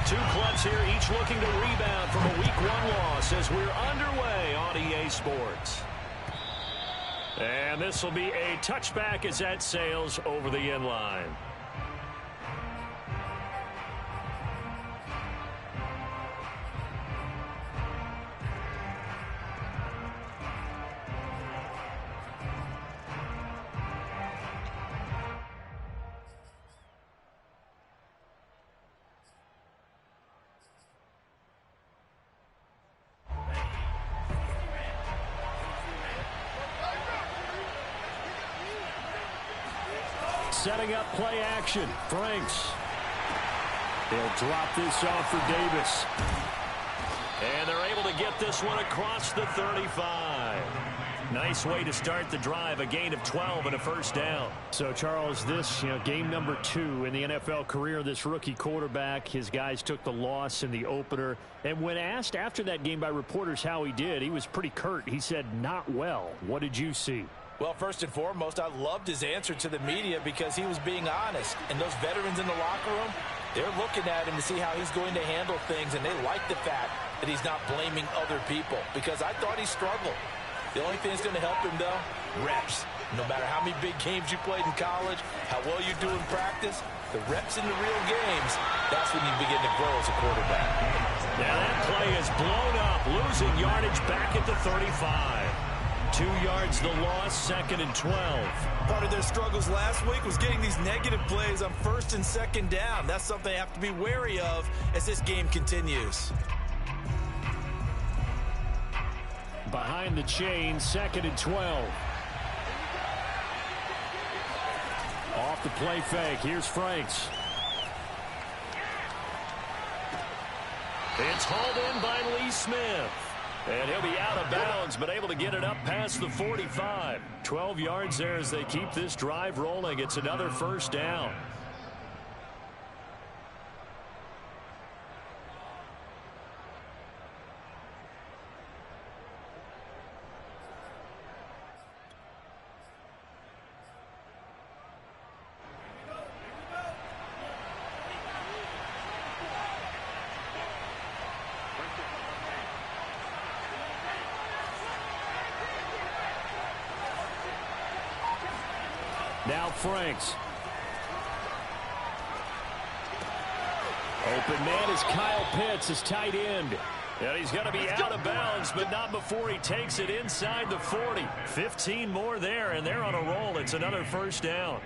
two clubs here, each looking to rebound from a Week 1 loss as we're underway on EA Sports. And this will be a touchback as that sails over the end line. Setting up play action. Franks. He'll drop this off for Davis. And they're able to get this one across the 35. Nice way to start the drive. A gain of 12 and a first down. So, Charles, this, game number 2 in the NFL career, this rookie quarterback, his guys took the loss in the opener. And when asked after that game by reporters how he did, he was pretty curt. He said, not well. What did you see? Well, first and foremost, I loved his answer to the media because he was being honest. And those veterans in the locker room, they're looking at him to see how he's going to handle things, and they like the fact that he's not blaming other people because I thought he struggled. The only thing that's going to help him, though, reps. No matter how many big games you played in college, how well you do in practice, the reps in the real games, that's when you begin to grow as a quarterback. Now that play is blown up, losing yardage back at the 35. 2 yards the loss, 2nd and 12. Part of their struggles last week was getting these negative plays on 1st and 2nd down. That's something they have to be wary of as this game continues. Behind the chain, 2nd and 12. Off the play fake. Here's Franks. It's hauled in by Lee Smith. And he'll be out of bounds, but able to get it up past the 45. 12 yards there as they keep this drive rolling. It's another first down. Now Franks. Open man is Kyle Pitts, his tight end. And he's going to be out of bounds, but not before he takes it inside the 40. 15 more there, and they're on a roll. It's another first down.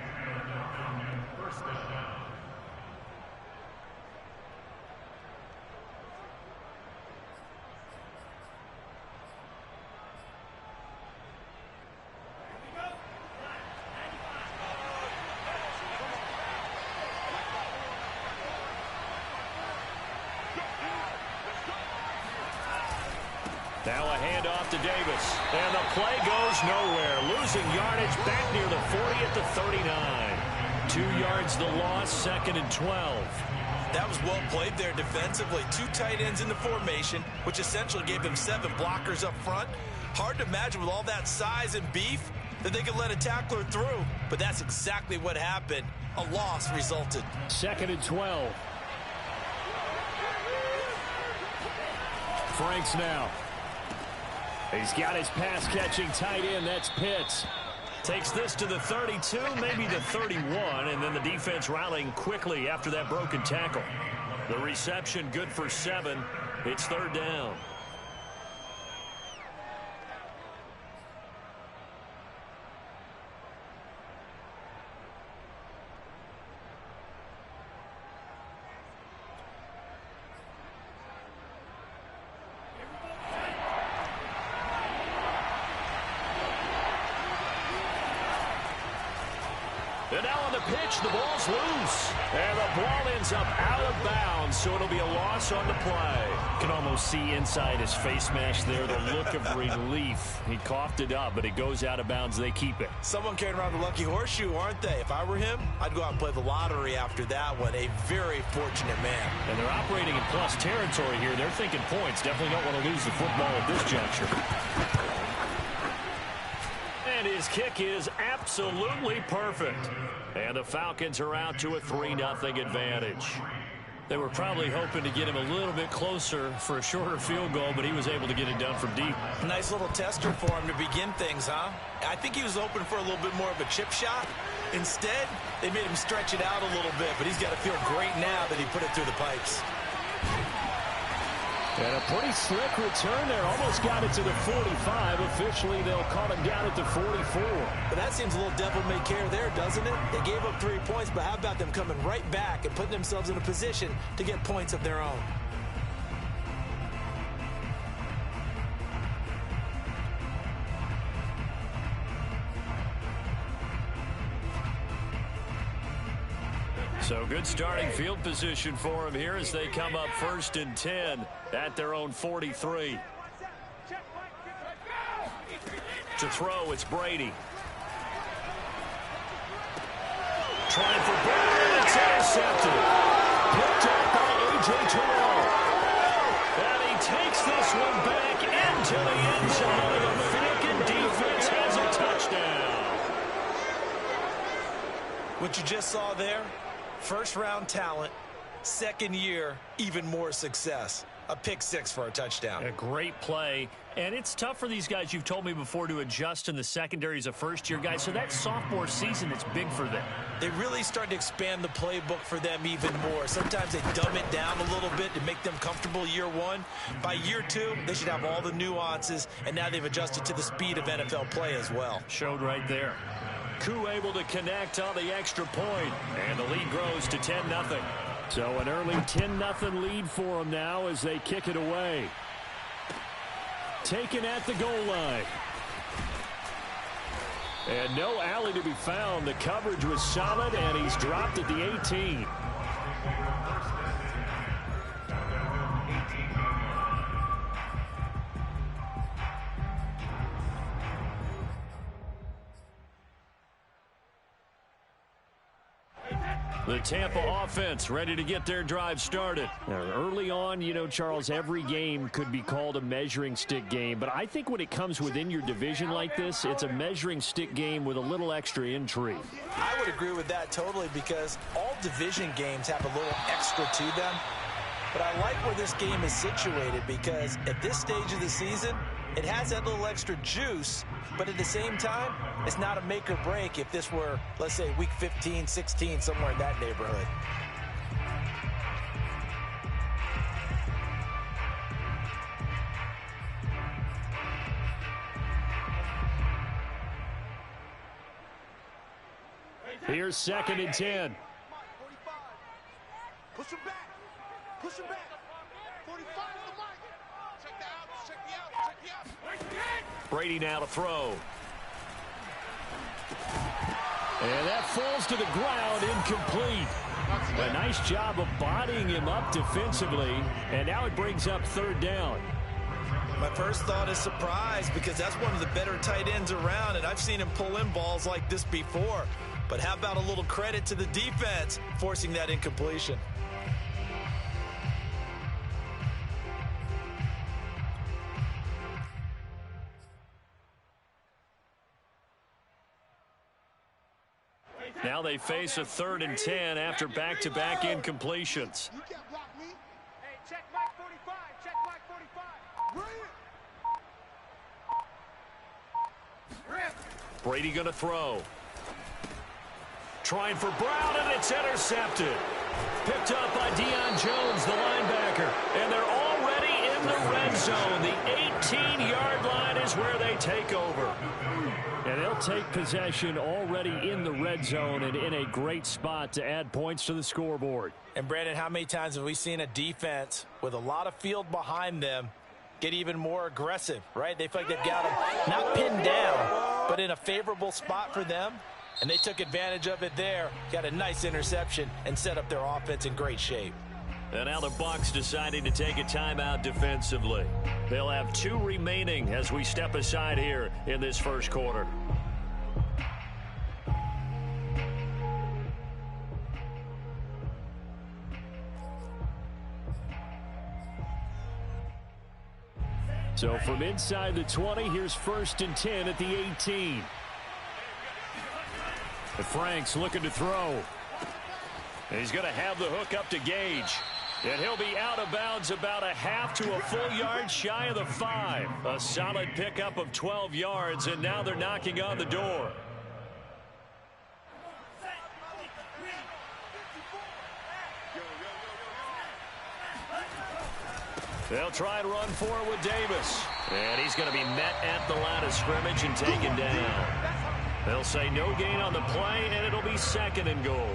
Now a handoff to Davis. And the play goes nowhere. Losing yardage back near the 40 at the 39. 2 yards the loss, 2nd and 12. That was well played there defensively. 2 tight ends in the formation, which essentially gave them 7 blockers up front. Hard to imagine with all that size and beef that they could let a tackler through. But that's exactly what happened. A loss resulted. 2nd and 12. Franks now. He's got his pass-catching tight end. That's Pitts. Takes this to the 32, maybe the 31, and then the defense rallying quickly after that broken tackle. The reception good for 7. It's 3rd down. And now on the pitch, the ball's loose. And the ball ends up out of bounds, so it'll be a loss on the play. You can almost see inside his face mask there the look of relief. He coughed it up, but it goes out of bounds. They keep it. Someone carrying around the lucky horseshoe, aren't they? If I were him, I'd go out and play the lottery after that one. A very fortunate man. And they're operating in plus territory here. They're thinking points. Definitely don't want to lose the football at this juncture. And his kick is absolutely perfect. And the Falcons are out to a 3-0 advantage. They were probably hoping to get him a little bit closer for a shorter field goal, but he was able to get it done from deep. Nice little tester for him to begin things, huh? I think he was hoping for a little bit more of a chip shot. Instead, they made him stretch it out a little bit, but he's got to feel great now that he put it through the pipes. And a pretty slick return there. Almost got it to the 45. Officially, they'll call him down at the 44. But that seems a little devil-may-care there, doesn't it? They gave up 3 points, but how about them coming right back and putting themselves in a position to get points of their own? So good starting field position for him here as they come up 1st and 10 at their own 43. To throw, it's Brady. Trying for Brown, it's intercepted. Picked up by A.J. Terrell. And he takes this one back into the end zone. The Falcons defense has a touchdown. What you just saw there? First-round talent, second year, even more success. A pick six for a touchdown. A great play. And it's tough for these guys, you've told me before, to adjust in the secondary as a first-year guy. So that sophomore season, it's big for them. They really start to expand the playbook for them even more. Sometimes they dumb it down a little bit to make them comfortable year one. By year two, they should have all the nuances, and now they've adjusted to the speed of NFL play as well. Showed right there. Gywu able to connect on the extra point, and the lead grows to 10-0. So an early 10-0 lead for them now as they kick it away. Taken at the goal line. And no alley to be found. The coverage was solid, and he's dropped at the 18. The Tampa offense ready to get their drive started. Now, early on, you know, Charles, every game could be called a measuring stick game. But I think when it comes within your division like this, it's a measuring stick game with a little extra intrigue. I would agree with that totally because all division games have a little extra to them. But I like where this game is situated because at this stage of the season, it has that little extra juice, but at the same time, it's not a make or break if this were, let's say, week 15, 16, somewhere in that neighborhood. Here's 2nd and 10. Push him back. Push him back. 45 to the mark. Check the out. Check the out. Check the out. Brady now to throw. And that falls to the ground, incomplete. A nice job of bodying him up defensively, and now it brings up 3rd down. My first thought is surprise because that's one of the better tight ends around, and I've seen him pull in balls like this before. But how about a little credit to the defense forcing that incompletion? Now they face a 3rd and 10 after back-to-back incompletions. You can't block me. Hey, check Mike 45. Check Mike 45. Brady going to throw. Trying for Brown, and it's intercepted. Picked up by Deion Jones, the linebacker. And they're already in the red zone. The 18-yard line is where they take over. And they'll take possession already in the red zone and in a great spot to add points to the scoreboard. And, Brandon, how many times have we seen a defense with a lot of field behind them get even more aggressive, right? They feel like they've got them not pinned down, but in a favorable spot for them. And they took advantage of it there, got a nice interception, and set up their offense in great shape. And now the Bucs deciding to take a timeout defensively. They'll have 2 remaining as we step aside here in this first quarter. So from inside the 20, here's 1st and 10 at the 18. And Frank's looking to throw. And he's going to have the hook up to Gage. And he'll be out of bounds about a half to a full yard shy of the 5. A solid pickup of 12 yards, and now they're knocking on the door. They'll try and run for it with Davis. And he's going to be met at the line of scrimmage and taken down. They'll say no gain on the play, and it'll be 2nd and goal.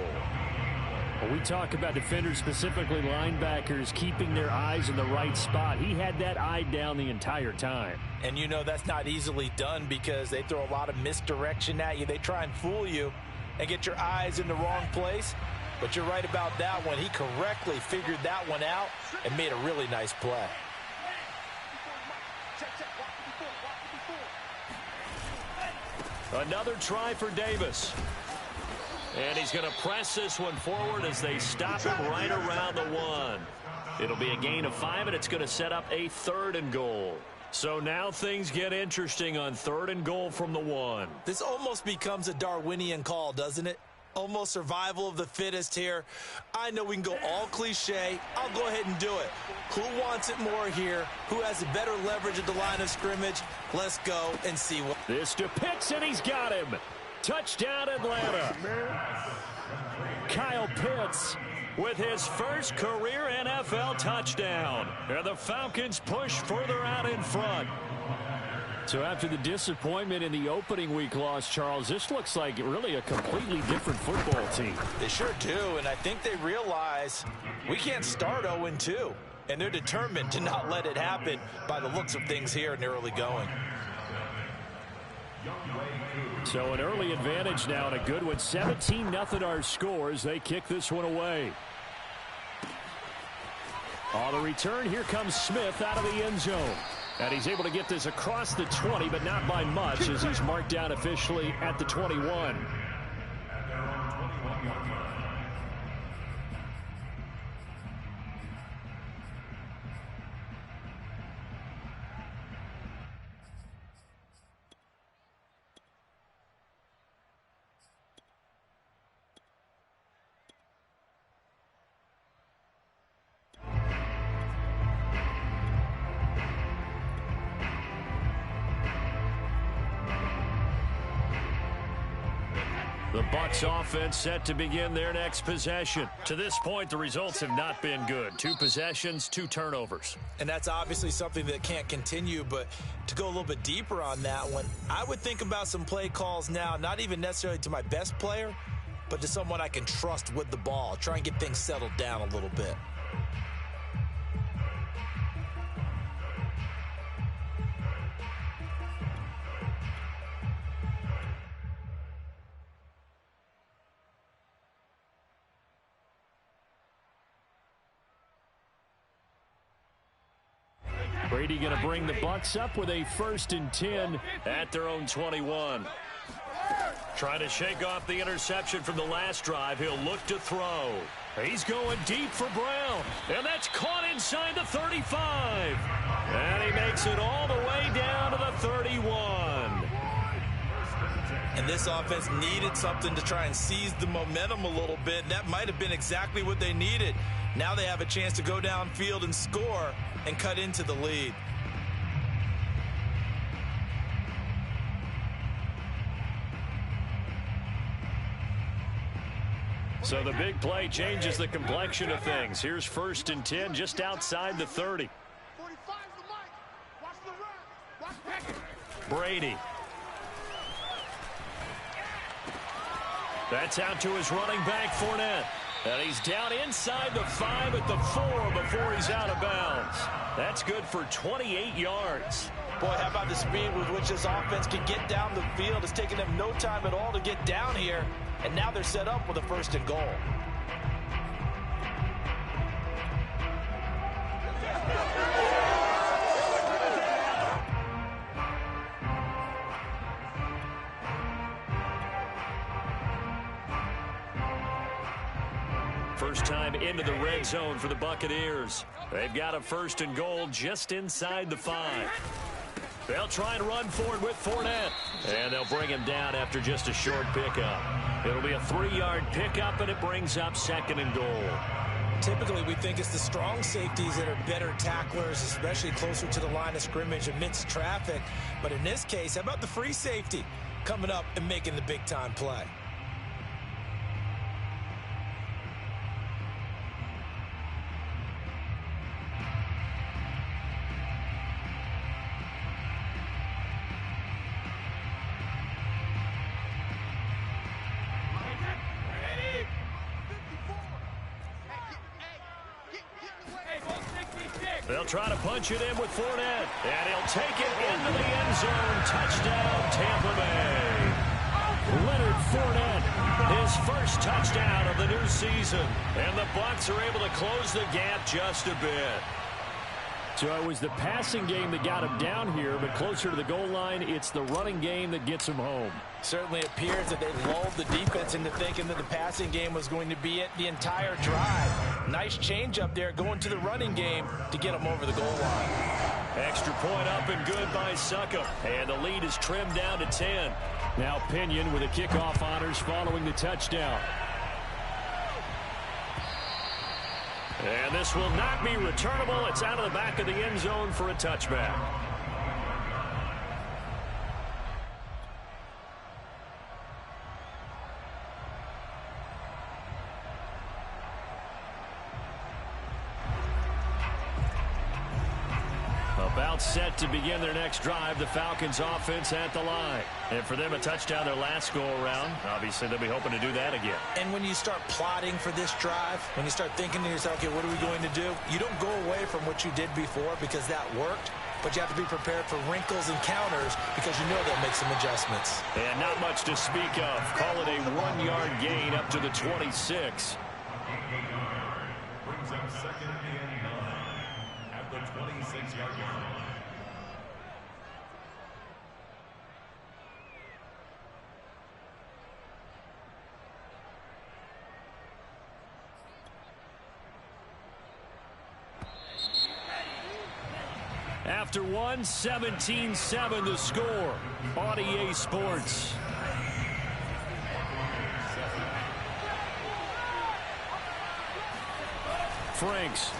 Well, we talk about defenders, specifically linebackers, keeping their eyes in the right spot. He had that eye down the entire time. And you know that's not easily done because they throw a lot of misdirection at you. They try and fool you and get your eyes in the wrong place. But you're right about that one. He correctly figured that one out and made a really nice play. Another try for Davis. And he's going to press this one forward as they stop him right around the 1. It'll be a gain of 5, and it's going to set up a 3rd and goal. So now things get interesting on 3rd and goal from the 1. This almost becomes a Darwinian call, doesn't it? Almost survival of the fittest here. I know we can go all cliche. I'll go ahead and do it. Who wants it more here? Who has a better leverage at the line of scrimmage? Let's go and see what. This to Pitts, and he's got him. Touchdown, Atlanta. Kyle Pitts with his first career NFL touchdown. And the Falcons push further out in front. So after the disappointment in the opening week loss, Charles, this looks like really a completely different football team. They sure do, and I think they realize we can't start 0-2. And they're determined to not let it happen by the looks of things here in the early going. So an early advantage now, and a good one. 17-0 our scores. They kick this one away. On the return, here comes Smith out of the end zone. And he's able to get this across the 20, but not by much, as he's marked down officially at the 21. The Bucs offense set to begin their next possession. To this point, the results have not been good. 2 possessions, 2 turnovers. And that's obviously something that can't continue, but to go a little bit deeper on that one, I would think about some play calls now, not even necessarily to my best player, but to someone I can trust with the ball. Try and get things settled down a little bit. Brady going to bring the Bucs up with a 1st and 10 at their own 21. Trying to shake off the interception from the last drive. He'll look to throw. He's going deep for Brown. And that's caught inside the 35. And he makes it all the way down to the 31. And this offense needed something to try and seize the momentum a little bit. And that might have been exactly what they needed. Now they have a chance to go downfield and score and cut into the lead. So the big play changes the complexion of things. Here's 1st and 10 just outside the 30. 45 the mic. Watch the run. Watch Brady. That's out to his running back, Fournette. And he's down inside the 5 at the 4 before he's out of bounds. That's good for 28 yards. Boy, how about the speed with which this offense can get down the field? It's taken them no time at all to get down here. And now they're set up with a 1st and goal. First time into the red zone for the Buccaneers. They've got a 1st and goal just inside the 5. They'll try and run forward with Fournette. And they'll bring him down after just a short pickup. It'll be a 3-yard pickup, and it brings up 2nd and goal. Typically, we think it's the strong safeties that are better tacklers, especially closer to the line of scrimmage amidst traffic. But in this case, how about the free safety coming up and making the big-time play? They'll try to punch it in with Fournette. And he'll take it into the end zone. Touchdown, Tampa Bay. Leonard Fournette, his first touchdown of the new season. And the Bucs are able to close the gap just a bit. So it was the passing game that got him down here, but closer to the goal line, it's the running game that gets him home. Certainly appears that they lulled the defense into thinking that the passing game was going to be it the entire drive. Nice change up there going to the running game to get them over the goal line. Extra point up and good by Succop. And the lead is trimmed down to 10. Now Pinion with the kickoff honors following the touchdown. And this will not be returnable. It's out of the back of the end zone for a touchback. About set to begin their next drive, the Falcons offense at the line. And for them, a touchdown their last go-around. Obviously, they'll be hoping to do that again. And when you start plotting for this drive, when you start thinking to yourself, okay, what are we going to do? You don't go away from what you did before because that worked, but you have to be prepared for wrinkles and counters because you know they'll make some adjustments. And not much to speak of. Call it a 1-yard gain up to the 26. Brings up second and 9 at the 26-yard line. After one, 17-7 the score. On EA Sports. Franks.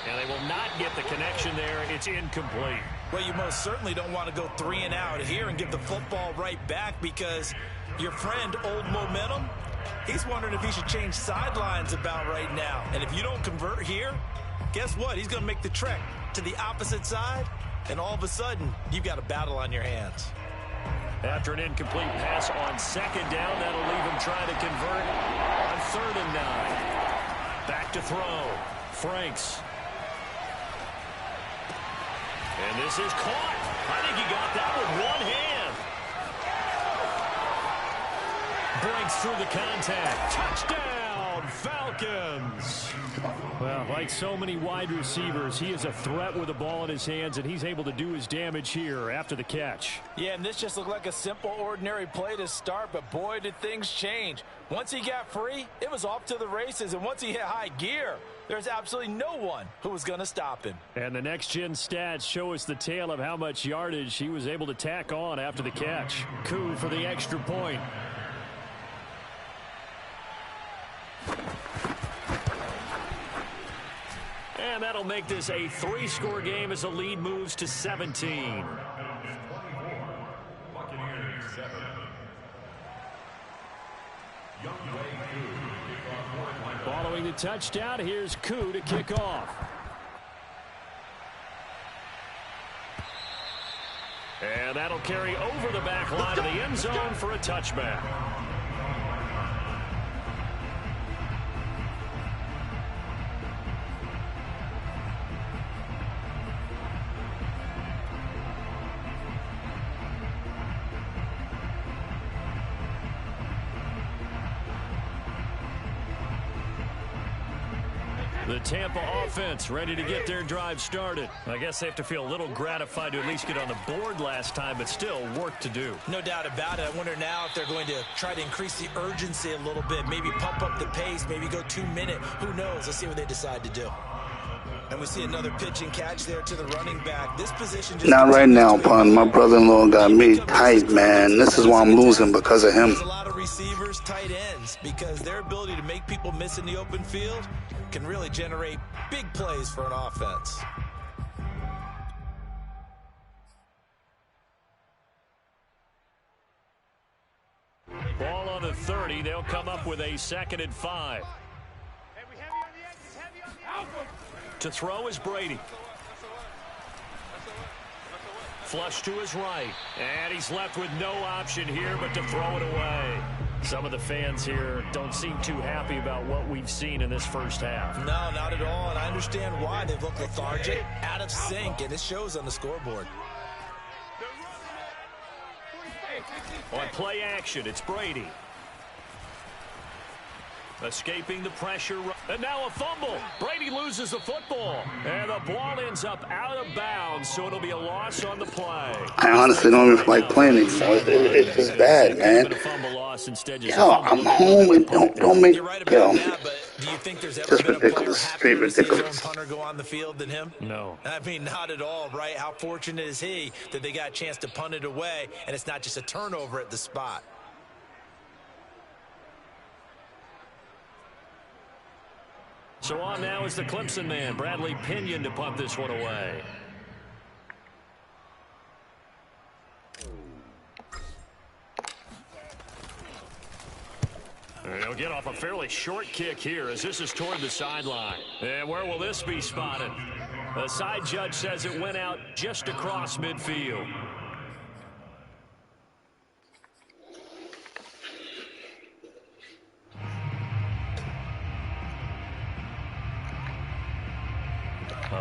And they will not get the connection there. It's incomplete. Well, you most certainly don't want to go 3 and out here and give the football right back because your friend, Old Momentum, he's wondering if he should change sidelines about right now. And if you don't convert here, guess what? He's going to make the trek to the opposite side, and all of a sudden, you've got a battle on your hands. After an incomplete pass on second down, that'll leave him trying to convert on 3rd and 9. Back to throw. Franks. And this is caught. I think he got that with one hand. Breaks through the contact. Touchdown, Falcons. Well, like so many wide receivers, he is a threat with the ball in his hands, and he's able to do his damage here after the catch. Yeah, and this just looked like a simple, ordinary play to start, but boy, did things change. Once he got free, it was off to the races, and once he hit high gear, there's absolutely no one who was going to stop him. And the next-gen stats show us the tale of how much yardage he was able to tack on after the catch. Coup for the extra point. And that'll make this a 3-score game as the lead moves to 17. Buccaneers 7. Following the touchdown, here's Koo to kick off. And that'll carry over the back line of the end zone for a touchback. The Tampa offense ready to get their drive started. I guess they have to feel a little gratified to at least get on the board last time, but still work to do. No doubt about it. I wonder now if they're going to try to increase the urgency a little bit, maybe pump up the pace, maybe go 2-minute. Who knows? Let's see what they decide to do. And we see another pitch and catch there to the running back. This position just not right now, Pun. My brother-in-law got me tight, man. This is why I'm losing because of him. There's a lot of receivers, tight ends, because their ability to make people miss in the open field can really generate big plays for an offense. Ball on the 30. They'll come up with a 2nd and 5. To throw is Brady. Flush to his right. And he's left with no option here but to throw it away. Some of the fans here don't seem too happy about what we've seen in this first half. No, not at all. And I understand why. They've looked lethargic, out of sync, and it shows on the scoreboard. On play action, it's Brady. Escaping the pressure. And now a fumble. Brady loses the football. And the ball ends up out of bounds, so it'll be a loss on the play. I honestly don't even like playing anymore. It's just bad, man. Yo, I'm home and don't make, You're right about that, but do you think there's ever been a player happier to see their own punter go on the field than him? No. I mean, not at all, right? How fortunate is he that they got a chance to punt it away, and it's not just a turnover at the spot. So on now is the Clemson man, Bradley Pinion, to punt this one away. He'll get off a fairly short kick here as this is toward the sideline. And where will this be spotted? The side judge says it went out just across midfield.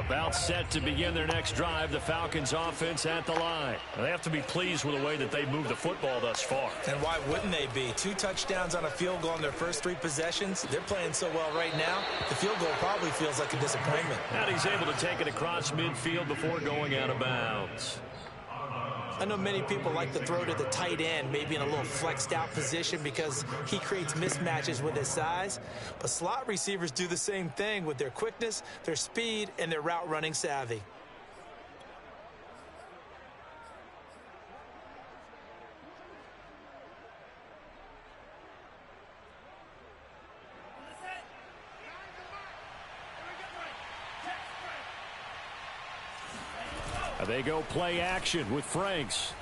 About set to begin their next drive, the Falcons offense at the line. They have to be pleased with the way that they moved the football thus far. And why wouldn't they be? 2 touchdowns on a field goal in their first 3 possessions. They're playing so well right now, the field goal probably feels like a disappointment. And he's able to take it across midfield before going out of bounds. I know many people like to throw to the tight end, maybe in a little flexed out position because he creates mismatches with his size. But slot receivers do the same thing with their quickness, their speed, and their route running savvy. They go play action with Franks.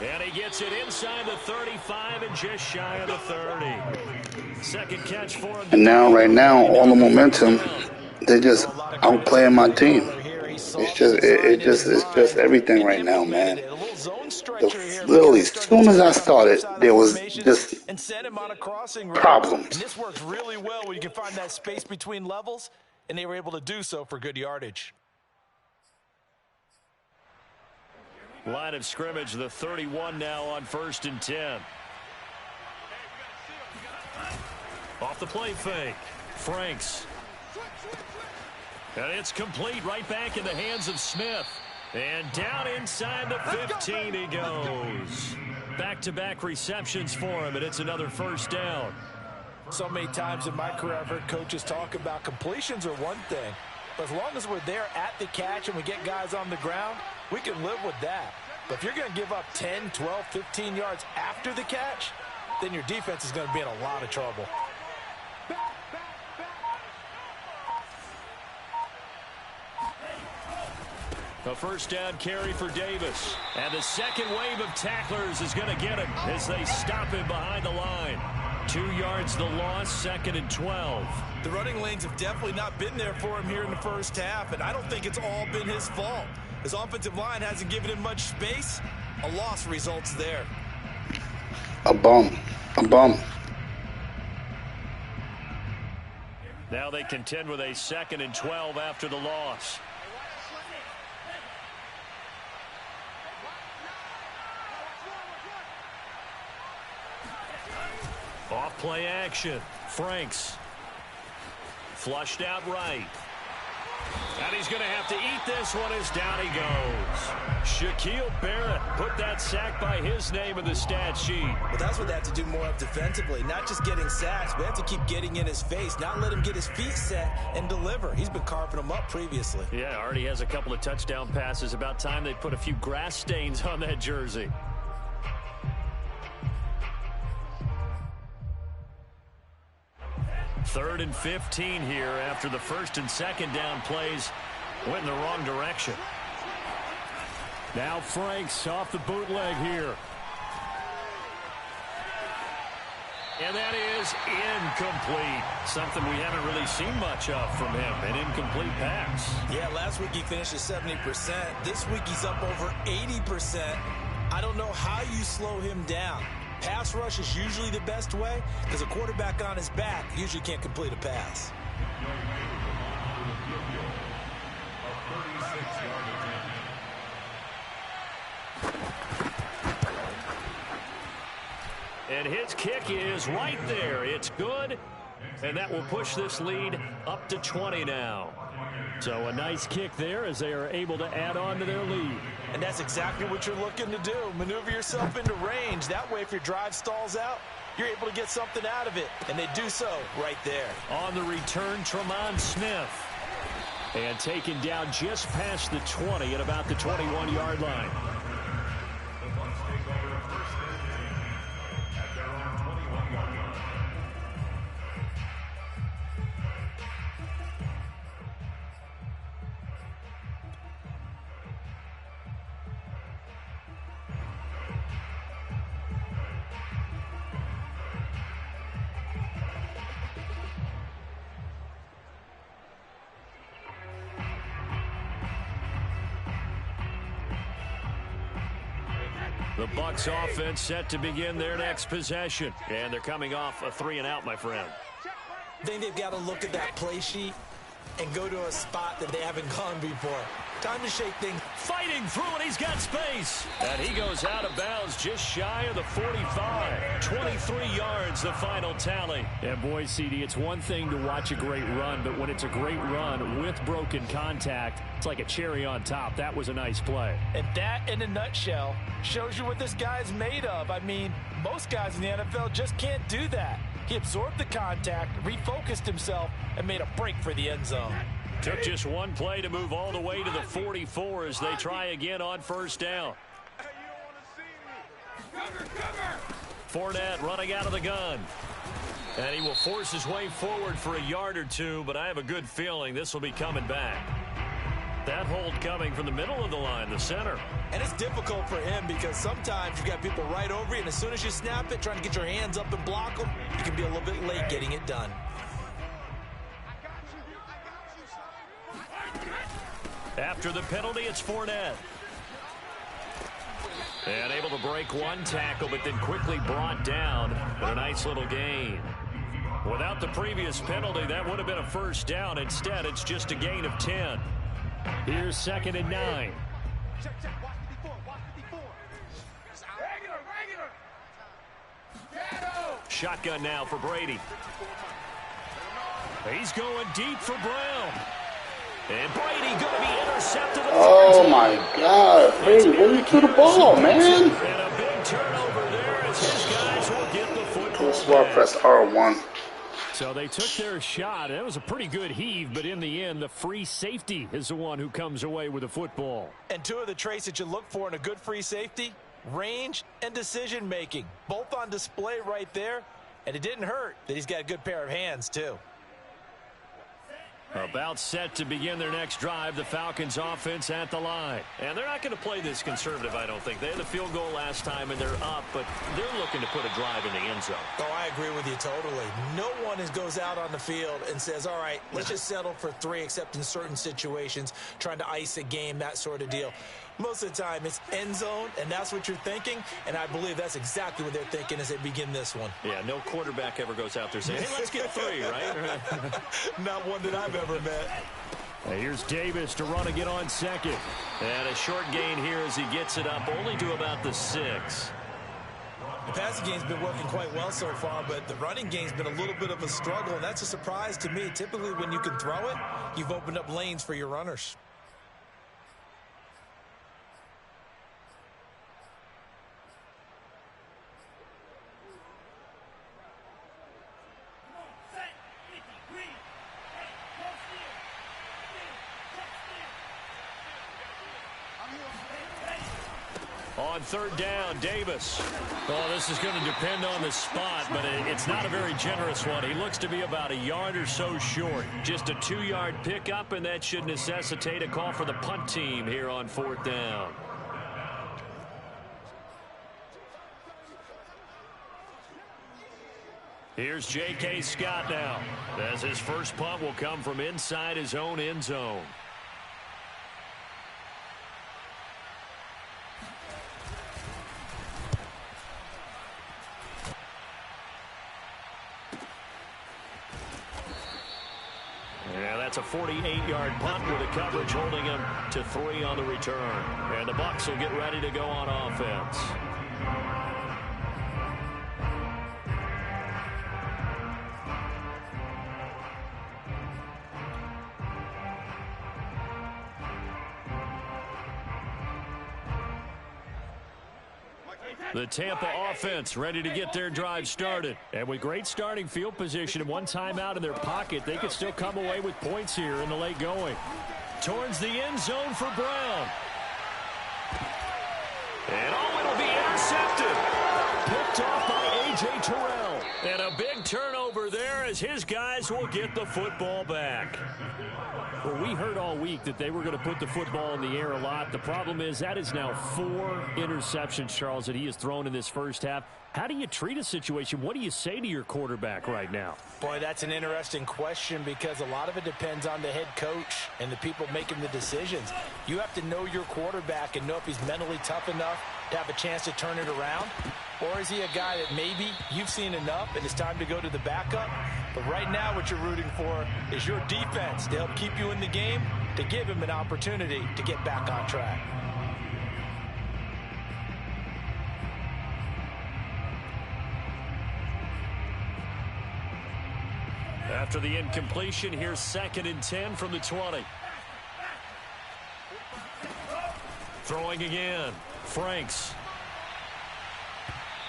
And he gets it inside the 35 and just shy of the 30. Second catch for him. And now, right now, all the momentum, they're just outplaying my team. It's just everything right now, man. Literally, as soon as I started, there was just problems. And this works really well when you can find that space between levels, and they were able to do so for good yardage. Line of scrimmage, the 31 now on 1st and 10. Off the play fake. Franks. And it's complete right back in the hands of Smith. And down inside the 15 he goes. Back-to-back receptions for him, and it's another first down. So many times in my career I've heard coaches talk about completions are one thing. But as long as we're there at the catch and we get guys on the ground, we can live with that. But if you're going to give up 10, 12, 15 yards after the catch, then your defense is going to be in a lot of trouble. A first down carry for Davis. And the second wave of tacklers is going to get him as they stop him behind the line. 2 yards the loss, 2nd and 12. The running lanes have definitely not been there for him here in the first half, and I don't think it's all been his fault. His offensive line hasn't given him much space. A loss results there. A bum. Now they contend with a 2nd and 12 after the loss. Off play action. Franks. Flushed out right. And he's going to have to eat this one as down he goes. Shaquille Barrett put that sack by his name in the stat sheet. Well, that's what they have to do more of defensively. Not just getting sacks, but they have to keep getting in his face, not let him get his feet set and deliver. He's been carving them up previously. Yeah, already has a couple of touchdown passes. About time they put a few grass stains on that jersey. 3rd and 15 here after the 1st and 2nd down plays went in the wrong direction. Now Franks off the bootleg here. And that is incomplete. Something we haven't really seen much of from him. An incomplete pass. Yeah, last week he finished at 70%. This week he's up over 80%. I don't know how you slow him down. Pass rush is usually the best way because a quarterback on his back usually can't complete a pass. And his kick is right there. It's good. And that will push this lead up to 20 now. So a nice kick there as they are able to add on to their lead. And that's exactly what you're looking to do. Maneuver yourself into range. That way if your drive stalls out, you're able to get something out of it. And they do so right there. On the return, Tremont Smith. And taken down just past the 20 at about the 21-yard line. The Bucs offense set to begin their next possession. And they're coming off a 3-and-out, my friend. I think they've got to look at that play sheet and go to a spot that they haven't gone before. Time to shake things. Fighting through it, he's got space. And he goes out of bounds just shy of the 45. 23 yards, the final tally. And boy, CD, it's one thing to watch a great run, but when it's a great run with broken contact, it's like a cherry on top. That was a nice play. And that, in a nutshell, shows you what this guy's made of. I mean, most guys in the NFL just can't do that. He absorbed the contact, refocused himself, and made a break for the end zone. Took just one play to move all the way to the 44 as they try again on 1st down. Fournette running out of the gun. And he will force his way forward for a yard or two, but I have a good feeling this will be coming back. That hold coming from the middle of the line, the center. And it's difficult for him because sometimes you've got people right over you, and as soon as you snap it, trying to get your hands up and block them, you can be a little bit late getting it done. After the penalty, it's Fournette. And able to break one tackle, but then quickly brought down. But a nice little gain. Without the previous penalty, that would have been a 1st down. Instead, it's just a gain of 10. Here's 2nd and 9. Check, watch 54, watch 54. Regular. Shotgun now for Brady. He's going deep for Brown. And Brady going to be intercepted. Oh my God, Brady, where you threw the ball, man? And a big turnover there as his guys will get the football. This ball press R1. So they took their shot. That was a pretty good heave, but in the end, the free safety is the one who comes away with the football. And two of the traits that you look for in a good free safety, range and decision making. Both on display right there. And it didn't hurt that he's got a good pair of hands, too. About set to begin their next drive, the Falcons offense at the line. And they're not going to play this conservative, I don't think. They had the field goal last time, and they're up, but they're looking to put a drive in the end zone. Oh, I agree with you totally. No one goes out on the field and says, all right, let's just settle for 3, except in certain situations, trying to ice a game, that sort of deal. Most of the time, it's end zone, and that's what you're thinking, and I believe that's exactly what they're thinking as they begin this one. Yeah, no quarterback ever goes out there saying, hey, let's get 3, right? Not one that I've ever met. Here's Davis to run again on 2nd. And a short gain here as he gets it up only to about the 6. The passing game's been working quite well so far, but the running game's been a little bit of a struggle, and that's a surprise to me. Typically, when you can throw it, you've opened up lanes for your runners. on third down. Davis. Well, this is going to depend on the spot, but it's not a very generous one. He looks to be about a yard or so short. Just a 2-yard pickup, and that should necessitate a call for the punt team here on fourth down. Here's J.K. Scott now, as his first punt will come from inside his own end zone. Yeah, that's a 48-yard punt with the coverage holding him to 3 on the return. And the Bucs will get ready to go on offense. The Tampa offense ready to get their drive started. And with great starting field position and one timeout in their pocket, they could still come away with points here in the late going. Towards the end zone for Brown. And it'll be intercepted. Picked off by A.J. Terrell. And a big turnover there as his guys will get the football back. Well, we heard all week that they were going to put the football in the air a lot. The problem is that is now 4 interceptions, Charles, that he has thrown in this first half. How do you treat a situation? What do you say to your quarterback right now? Boy, that's an interesting question because a lot of it depends on the head coach and the people making the decisions. You have to know your quarterback and know if he's mentally tough enough to have a chance to turn it around. Or is he a guy that maybe you've seen enough and it's time to go to the backup? But right now what you're rooting for is your defense to help keep you in the game, to give him an opportunity to get back on track. After the incompletion, here's 2nd and 10 from the 20. Throwing again. Franks.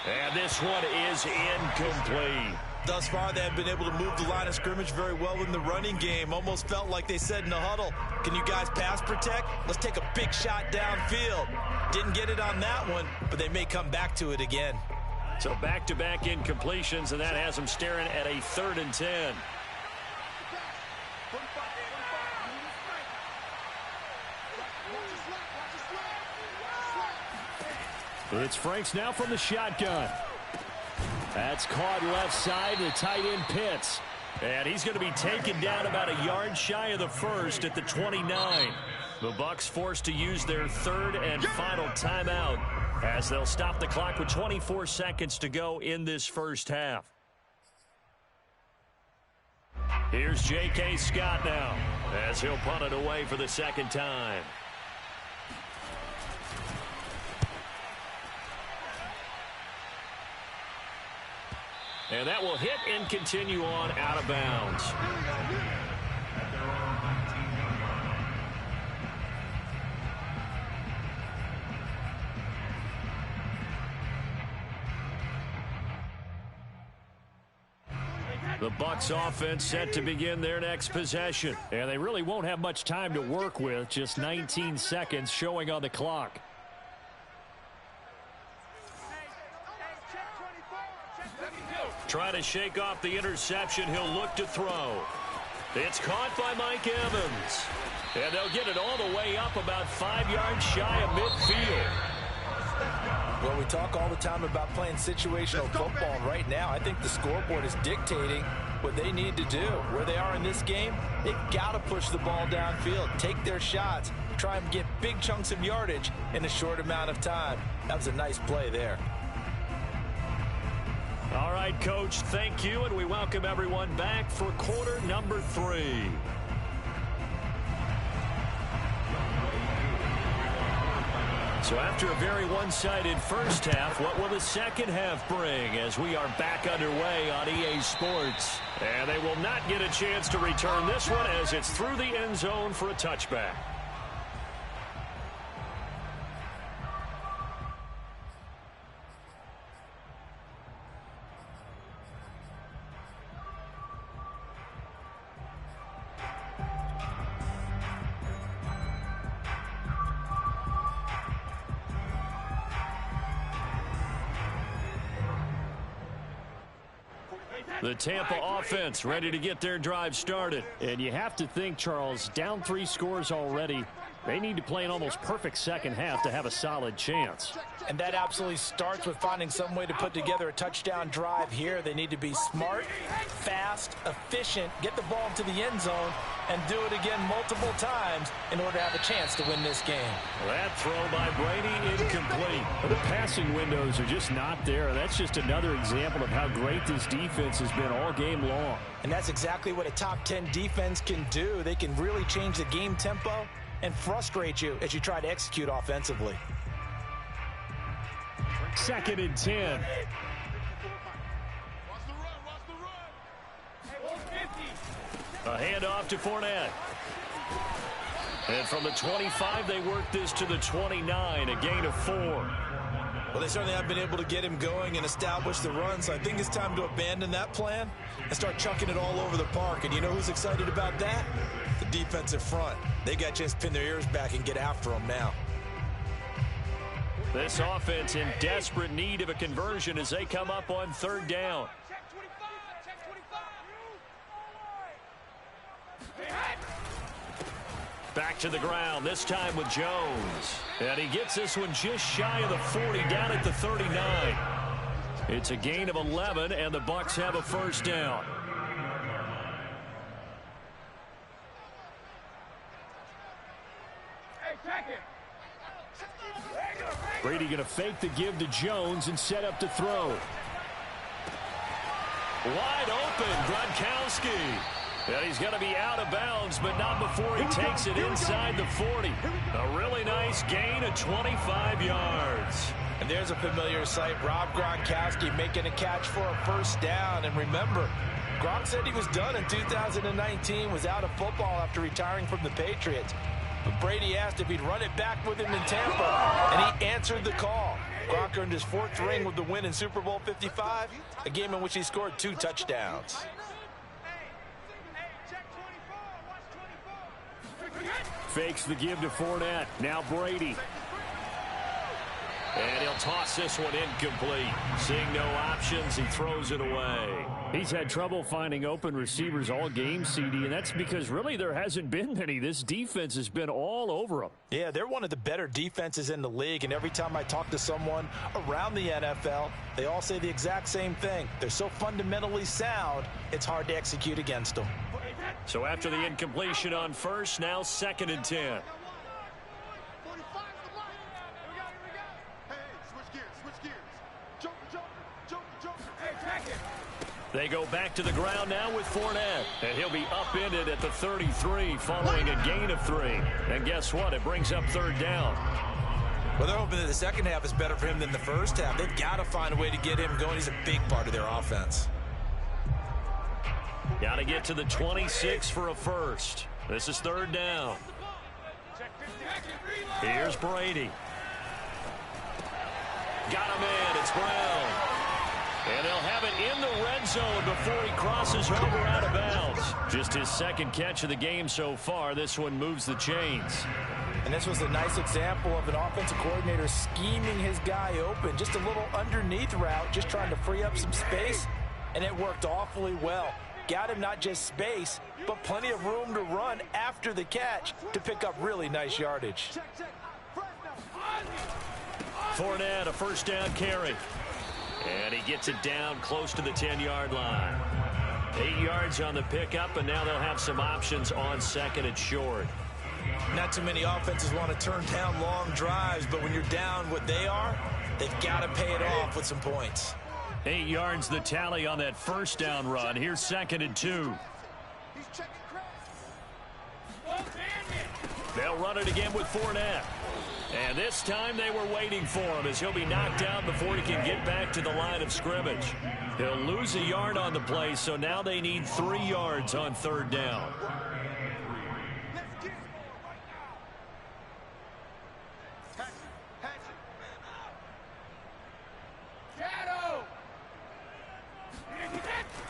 And this one is incomplete. Thus far, they have been able to move the line of scrimmage very well in the running game. Almost felt like they said in the huddle, can you guys pass protect? Let's take a big shot downfield. Didn't get it on that one, but they may come back to it again. So back-to-back incompletions, and that has them staring at a 3rd and 10. It's Franks now from the shotgun. That's caught left side. The tight end Pitts. And he's going to be taken down about a yard shy of the first at the 29. The Bucs forced to use their 3rd and final timeout as they'll stop the clock with 24 seconds to go in this first half. Here's J.K. Scott now as he'll punt it away for the 2nd time. And that will hit and continue on out of bounds. The Bucs offense set to begin their next possession. And they really won't have much time to work with. Just 19 seconds showing on the clock. Trying to shake off the interception. He'll look to throw. It's caught by Mike Evans. And they'll get it all the way up about 5 yards shy of midfield. Well, we talk all the time about playing situational football. Right now, I think the scoreboard is dictating what they need to do. Where they are in this game, they've got to push the ball downfield, take their shots, try and get big chunks of yardage in a short amount of time. That was a nice play there. All right, Coach, thank you, and we welcome everyone back for quarter number 3. So after a very one-sided first half, what will the second half bring as we are back underway on EA Sports? And they will not get a chance to return this one as it's through the end zone for a touchback. The Tampa offense ready to get their drive started. And you have to think, Charles, down 3 scores already. They need to play an almost perfect second half to have a solid chance. And that absolutely starts with finding some way to put together a touchdown drive here. They need to be smart, fast, efficient, get the ball into the end zone, and do it again multiple times in order to have a chance to win this game. That throw by Brady incomplete. The passing windows are just not there. That's just another example of how great this defense has been all game long. And that's exactly what a top 10 defense can do. They can really change the game tempo and frustrate you as you try to execute offensively. 2nd and 10. A handoff to Fournette. And from the 25, they work this to the 29, a gain of 4. Well, they certainly have been able to get him going and establish the run, so I think it's time to abandon that plan and start chucking it all over the park. And you know who's excited about that? The defensive front. They got a chance to pin their ears back and get after him now. This offense in desperate need of a conversion as they come up on 3rd down. Back to the ground, this time with Jones. And he gets this one just shy of the 40, down at the 39. It's a gain of 11, and the Bucs have a 1st down. Brady going to fake the give to Jones and set up to throw. Wide open, Gronkowski. And he's going to be out of bounds, but not before he takes it inside the 40. A really nice gain of 25 yards. And there's a familiar sight. Rob Gronkowski making a catch for a 1st down. And remember, Gronk said he was done in 2019, was out of football after retiring from the Patriots. But Brady asked if he'd run it back with him in Tampa, and he answered the call. Gronk earned his 4th ring with the win in Super Bowl 55, a game in which he scored 2 touchdowns. Fakes the give to Fournette. Now Brady. And he'll toss this one incomplete. Seeing no options, he throws it away. He's had trouble finding open receivers all game, CD, and that's because really there hasn't been many. This defense has been all over them. Yeah, they're one of the better defenses in the league, and every time I talk to someone around the NFL, they all say the exact same thing. They're so fundamentally sound, it's hard to execute against them. So after the incompletion on 1st, now 2nd and 10. They go back to the ground now with Fournette. And he'll be upended at the 33 following a gain of 3. And guess what? It brings up 3rd down. Well, they're hoping that the second half is better for him than the first half. They've got to find a way to get him going. He's a big part of their offense. Got to get to the 26 for a 1st. This is 3rd down. Here's Brady. Got him in. It's Brown. And they'll have it in the red zone before he crosses over out of bounds. Just his 2nd catch of the game so far. This one moves the chains. And this was a nice example of an offensive coordinator scheming his guy open. Just a little underneath route, just trying to free up some space. And it worked awfully well. Got him not just space, but plenty of room to run after the catch to pick up really nice yardage. Fournette, a 1st down carry. And he gets it down close to the 10-yard line. 8 yards on the pickup, and now they'll have some options on 2nd and short. Not too many offenses want to turn down long drives, but when you're down what they are, they've got to pay it off with some points. 8 yards the tally on that 1st down run. Here's 2nd and 2. They'll run it again with Fournette. And this time they were waiting for him as he'll be knocked down before he can get back to the line of scrimmage. He'll lose a yard on the play, so now they need 3 yards on 3rd down.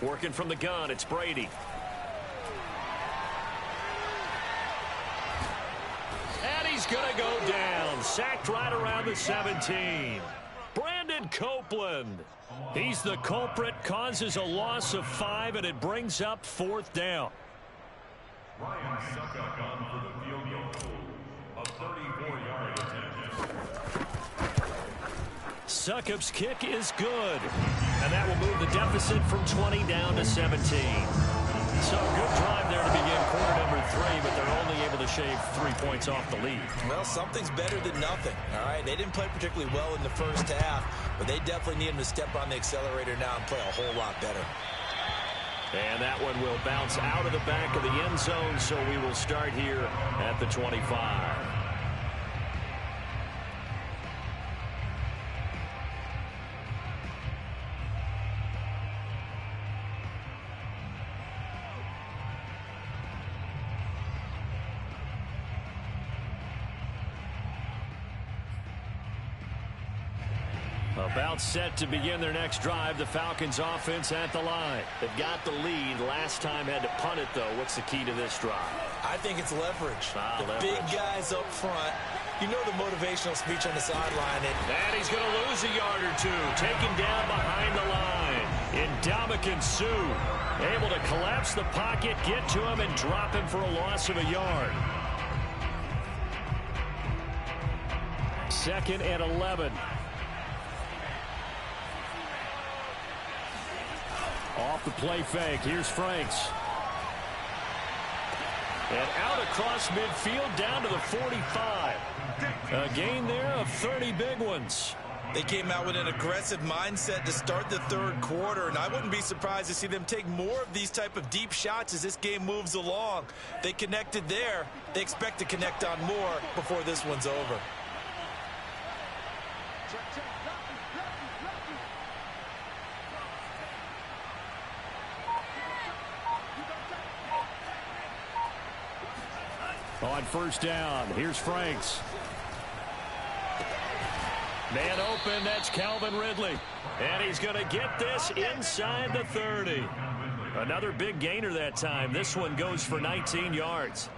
Working from the gun, it's Brady. And he's going to go down. Sacked right around the 17. Brandon David Copeland. He's the culprit, causes a loss of 5, and it brings up 4th down. Ryan Suckup on for the field goal. A 34-yard attempt. Succup's kick is good. And that will move the deficit from 20 down to 17. So a good drive there to begin quarter number 3, but they're only able to shave 3 points off the lead. Well, something's better than nothing, all right? They didn't play particularly well in the first half, but they definitely need them to step on the accelerator now and play a whole lot better. And that one will bounce out of the back of the end zone, so we will start here at the 25. About set to begin their next drive. The Falcons offense at the line. They've got the lead. Last time had to punt it, though. What's the key to this drive? I think it's leverage. The leverage. Big guys up front. You know the motivational speech on the sideline. And he's going to lose a yard or two. Taken down behind the line. Ndamukong Suh able to collapse the pocket, get to him, and drop him for a loss of a yard. 2nd and 11. Off the play fake. Here's Franks. And out across midfield down to the 45. A gain there of 30 big ones. They came out with an aggressive mindset to start the third quarter, and I wouldn't be surprised to see them take more of these type of deep shots as this game moves along. They connected there. They expect to connect on more before this one's over. On 1st down, here's Franks. Man open, that's Calvin Ridley. And he's going to get this inside the 30. Another big gainer that time. This one goes for 19 yards.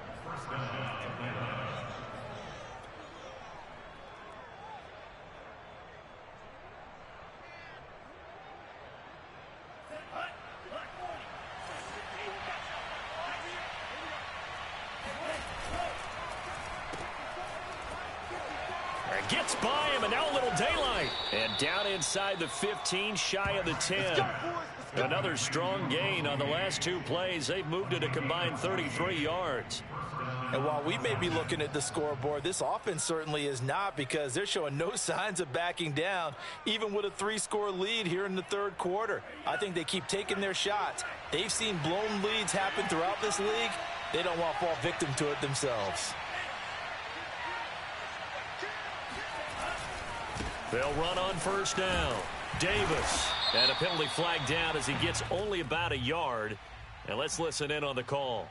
Gets by him, and now a little daylight. And down inside the 15, shy of the 10. Another strong gain on the last 2 plays. They've moved it a combined 33 yards. And while we may be looking at the scoreboard, this offense certainly is not, because they're showing no signs of backing down, even with a 3-score lead here in the third quarter. I think they keep taking their shots. They've seen blown leads happen throughout this league. They don't want to fall victim to it themselves. They'll run on 1st down. Davis. And a penalty flag down as he gets only about a yard. And let's listen in on the call.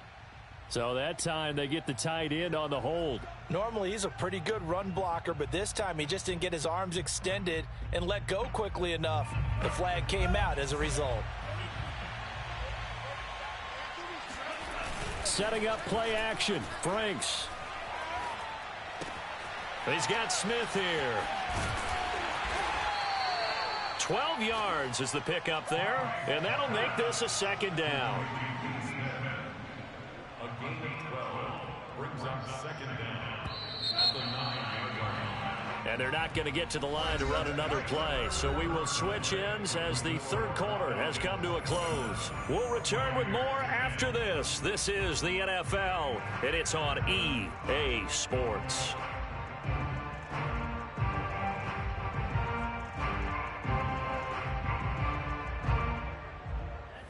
So that time they get the tight end on the hold. Normally he's a pretty good run blocker, but this time he just didn't get his arms extended and let go quickly enough. The flag came out as a result. Setting up play action. Franks. He's got Smith here. 12 yards is the pickup there, and that'll make this a 2nd down. A gain of 12 brings up 2nd down at the 9-yard line. And they're not going to get to the line to run another play, so we will switch ends as the third quarter has come to a close. We'll return with more after this. This is the NFL, and it's on EA Sports.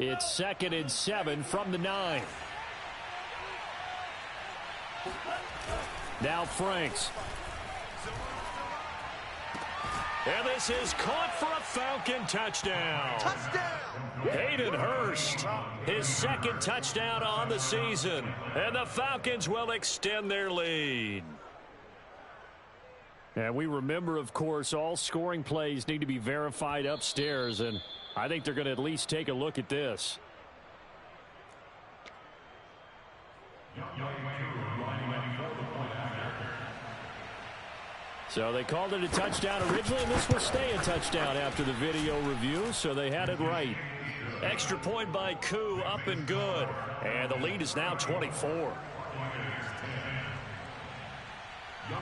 It's 2nd and 7 from the 9. Now Franks. And this is caught for a Falcon touchdown. Hayden Hurst, his 2nd touchdown on the season. And the Falcons will extend their lead. And we remember, of course, all scoring plays need to be verified upstairs, and I think they're going to at least take a look at this. So they called it a touchdown originally, and this will stay a touchdown after the video review, so they had it right. Extra point by Gywu, up and good. And the lead is now 24.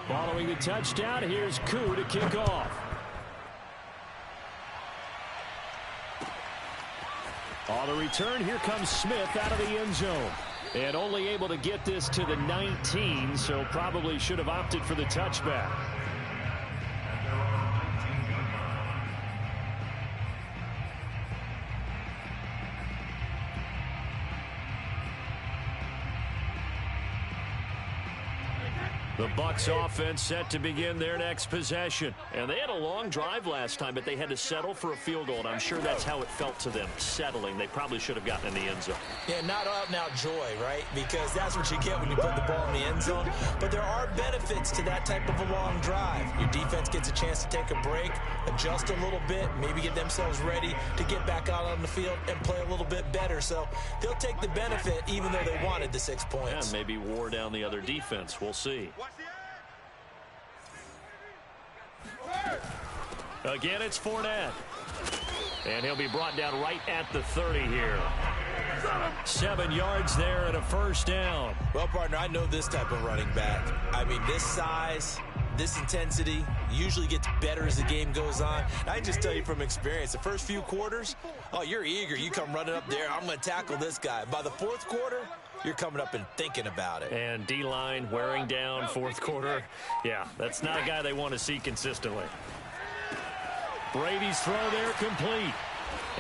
Following the touchdown, here's Gywu to kick off. On the return, here comes Smith out of the end zone. And only able to get this to the 19, so probably should have opted for the touchback. The Bucs offense set to begin their next possession. And they had a long drive last time, but they had to settle for a field goal, and I'm sure that's how it felt to them, settling. They probably should have gotten in the end zone. Yeah, not out-and-out joy, right? Because that's what you get when you put the ball in the end zone. But there are benefits to that type of a long drive. Your defense gets a chance to take a break, adjust a little bit, maybe get themselves ready to get back out on the field and play a little bit better. So they'll take the benefit even though they wanted the 6 points. Yeah, maybe wore down the other defense. We'll see. Again, it's Fournette. And he'll be brought down right at the 30 here. 7 yards there and a first down. Well, partner, I know this type of running back. I mean, this size, this intensity usually gets better as the game goes on. And I can just tell you from experience, the first few quarters, oh, you're eager. You come running up there, I'm going to tackle this guy. By the fourth quarter, you're coming up and thinking about it. And D-line wearing down fourth quarter. Yeah, that's not a guy they want to see consistently. Brady's throw there complete.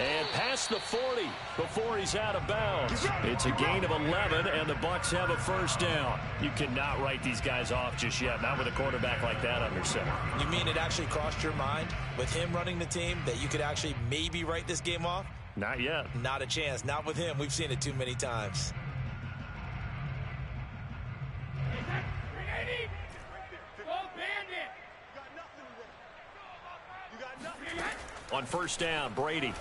And past the 40 before he's out of bounds. It's a gain of 11, and the Bucs have a first down. You cannot write these guys off just yet, not with a quarterback like that under center. You mean it actually crossed your mind with him running the team that you could actually maybe write this game off? Not yet. Not a chance. Not with him. We've seen it too many times. On first down, Brady.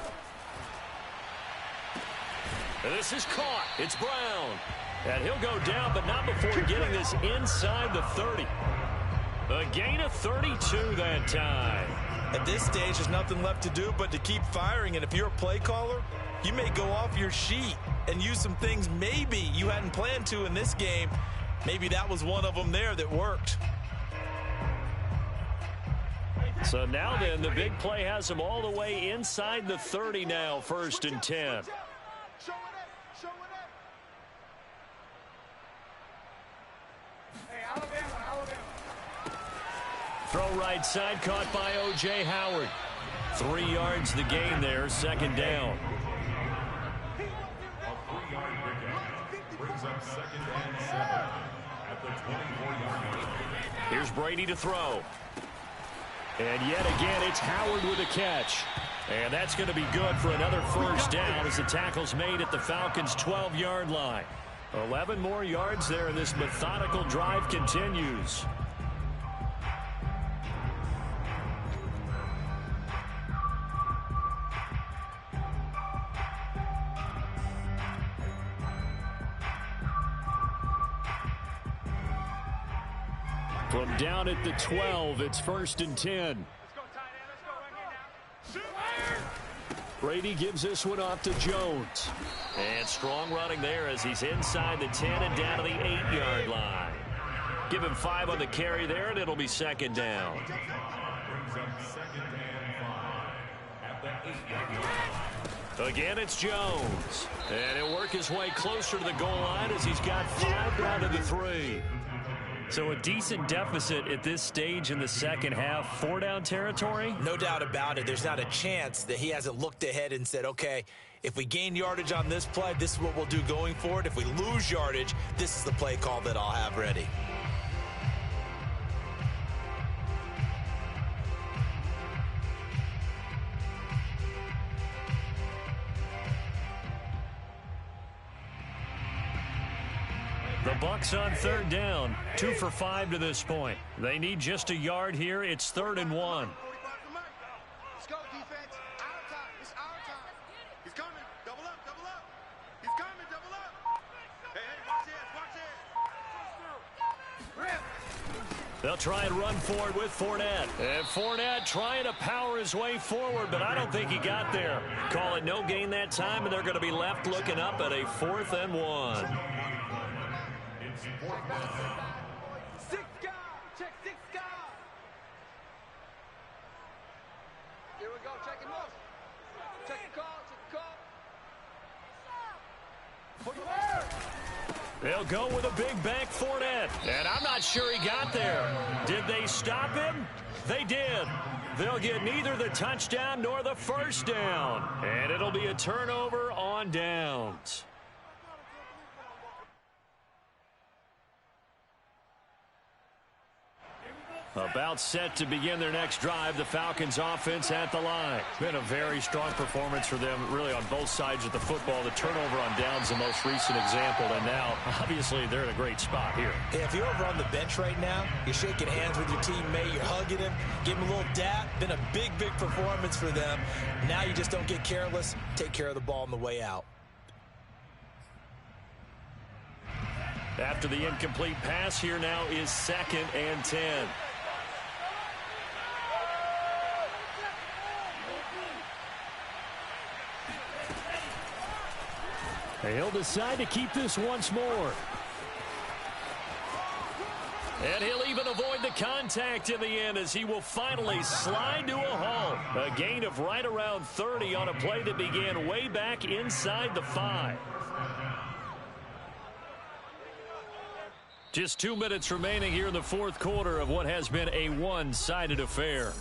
And this is caught. It's Brown. And he'll go down, but not before getting this inside the 30. A gain of 32 that time. At this stage, there's nothing left to do but to keep firing. And if you're a play caller, you may go off your sheet and use some things maybe you hadn't planned to in this game. Maybe that was one of them there that worked. So now then, the big play has them all the way inside the 30 now, 1st and 10. Throw right side, caught by O.J. Howard. 3 yards the gain there, 2nd down. A 3-yard pickup brings up 2nd and 7 at the 24-yard line. Here's Brady to throw. And yet again, it's Howard with a catch. And that's going to be good for another first down as the tackle's made at the Falcons' 12-yard line. 11 more yards there, and this methodical drive continues. From down at the 12, it's 1st and 10. Brady gives this one off to Jones. And strong running there as he's inside the 10 and down to the 8-yard line. Give him 5 on the carry there, and it'll be 2nd down. Brings up 2nd and 5 at the 8-yard line. Again, it's Jones. And he'll work his way closer to the goal line as he's got 5 down to the 3. So a decent deficit at this stage in the second half. 4-down territory? No doubt about it. There's not a chance that he hasn't looked ahead and said, okay, if we gain yardage on this play, this is what we'll do going forward. If we lose yardage, this is the play call that I'll have ready. The Bucs on 3rd down, 2 for 5 to this point. They need just a yard here. It's 3rd and 1. Let's go, defense. Our time. It's our time. He's coming. Double up, double up. He's coming, double up. Hey, watch this, watch this. They'll try and run for it with Fournette. And Fournette trying to power his way forward, but I don't think he got there. Call it no gain that time, and they're going to be left looking up at a 4th and 1. Six guard. Check 6 guard. Here we go. Check him up. Check the call. Check the call. Put the word. They'll go with a big bank Fournette, and I'm not sure he got there. Did they stop him? They did. They'll get neither the touchdown nor the first down, and it'll be a turnover on downs. About set to begin their next drive, the Falcons offense at the line. Been a very strong performance for them, really, on both sides of the football. The turnover on downs, the most recent example, and now, obviously, they're in a great spot here. Hey, if you're over on the bench right now, you're shaking hands with your teammate, you're hugging him, give him a little dap. Been a big, big performance for them. Now you just don't get careless. Take care of the ball on the way out. After the incomplete pass, here now is 2nd and 10. He'll decide to keep this once more. And he'll even avoid the contact in the end as he will finally slide to a halt. A gain of right around 30 on a play that began way back inside the 5. Just 2 minutes remaining here in the 4th quarter of what has been a one-sided affair.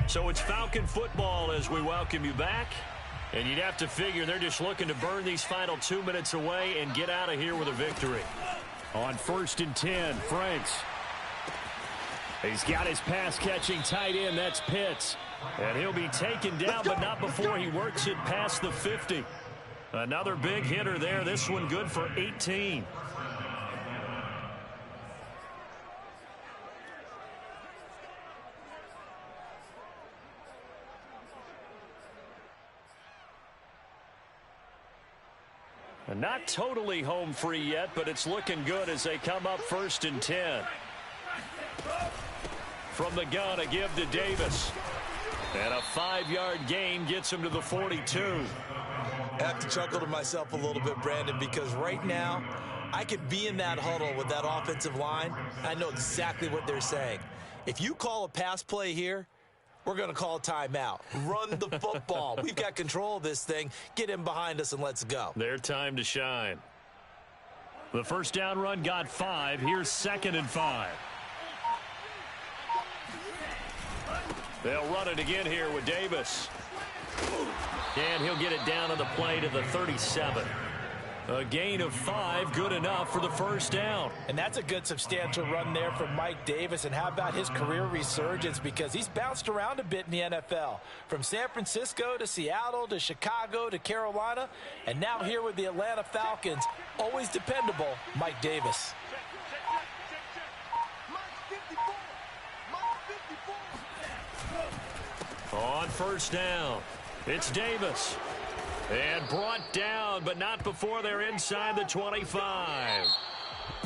So it's Falcon football as we welcome you back. And you'd have to figure they're just looking to burn these final 2 minutes away and get out of here with a victory. On 1st and 10, Franks. He's got his pass-catching tight end. That's Pitts. And he'll be taken down, but not before he works it past the 50. Another big hitter there. This one good for 18. Not totally home free yet, but it's looking good as they come up 1st and 10. From the gun, a give to Davis. And a 5-yard gain gets him to the 42. I have to chuckle to myself a little bit, Brandon, because right now I could be in that huddle with that offensive line. I know exactly what they're saying. If you call a pass play here, we're going to call a timeout. Run the football. We've got control of this thing. Get in behind us and let's go. Their time to shine. The first down run got 5. Here's 2nd and 5. They'll run it again here with Davis. And he'll get it down on the play to the 37. A gain of 5, good enough for the first down. And that's a good substantial run there from Mike Davis. And how about his career resurgence? Because he's bounced around a bit in the NFL. From San Francisco to Seattle to Chicago to Carolina. And now here with the Atlanta Falcons. Always dependable, Mike Davis. On first down, it's Davis. And brought down, but not before they're inside the 25.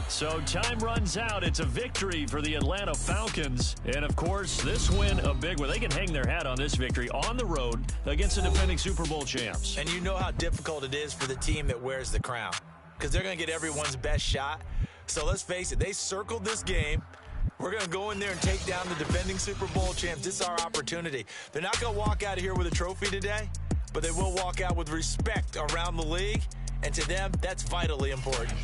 So time runs out. It's a victory for the Atlanta Falcons. And, of course, this win a big one. They can hang their hat on this victory on the road against the defending Super Bowl champs. And you know how difficult it is for the team that wears the crown, because they're going to get everyone's best shot. So let's face it, they circled this game. We're going to go in there and take down the defending Super Bowl champs. This is our opportunity. They're not going to walk out of here with a trophy today, but they will walk out with respect around the league, and to them, that's vitally important.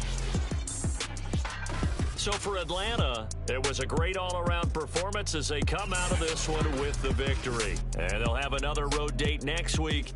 So for Atlanta, it was a great all-around performance as they come out of this one with the victory. And they'll have another road date next week